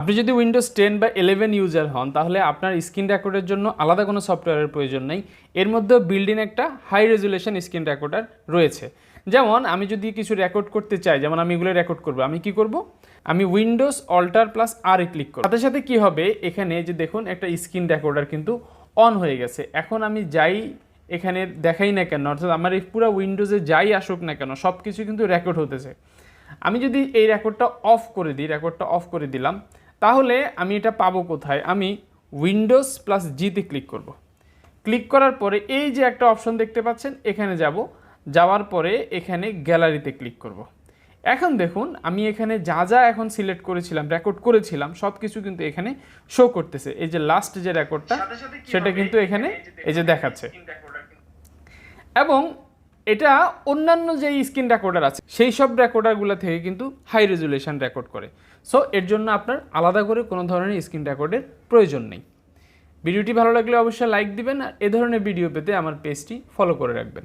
আপনি যদি উইন্ডোজ 10 বা 11 ইউজার হন তাহলে আপনার স্ক্রিন রেকর্ডের জন্য আলাদা কোনো সফটওয়্যারের প্রয়োজন নেই। এর মধ্যে বিল্ড ইন একটা হাই রেজুলেশন স্ক্রিন রেকর্ডার রয়েছে। যেমন আমি যদি কিছু রেকর্ড করতে চাই, যেমন আমি এগুলো রেকর্ড করব, আমি কি করব, আমি উইন্ডোজ অল্টার প্লাস আর এ ক্লিক করব। সাথে সাথে কি হবে, এখানে যে দেখুন একটা স্ক্রিন রেকর্ডার কিন্তু অন হয়ে গেছে। এখন আমি যাই এখানে দেখাই না কেন, অর্থাৎ আমার এই পুরো উইন্ডোজে যাই আসুক না কেন সব কিছু কিন্তু রেকর্ড হতেছে। আমি যদি এই রেকর্ডটা অফ করে দিই, রেকর্ডটা অফ করে দিলাম, তাহলে আমি এটা পাবো কোথায়, আমি উইন্ডোজ প্লাস জিতে ক্লিক করব। ক্লিক করার পরে এই যে একটা অপশন দেখতে পাচ্ছেন, এখানে যাব, যাওয়ার পরে এখানে গ্যালারিতে ক্লিক করব। এখন দেখুন আমি এখানে যা যা এখন সিলেক্ট করেছিলাম, রেকর্ড করেছিলাম, সব কিছু কিন্তু এখানে শো করতেছে। এই যে লাস্ট যে রেকর্ডটা সেটা কিন্তু এখানে এই যে দেখাচ্ছে। এবং এটা অন্যান্য যে স্ক্রিন রেকর্ডার আছে সেই সব রেকর্ডারগুলো থেকে কিন্তু হাই রেজুলেশন রেকর্ড করে। সো এর জন্য আপনার আলাদা করে কোনো ধরনের স্ক্রিন রেকর্ডের প্রয়োজন নেই। ভিডিওটি ভালো লাগলে অবশ্যই লাইক দিবেন, আর এ ধরনের ভিডিও পেতে আমার পেজটি ফলো করে রাখবেন।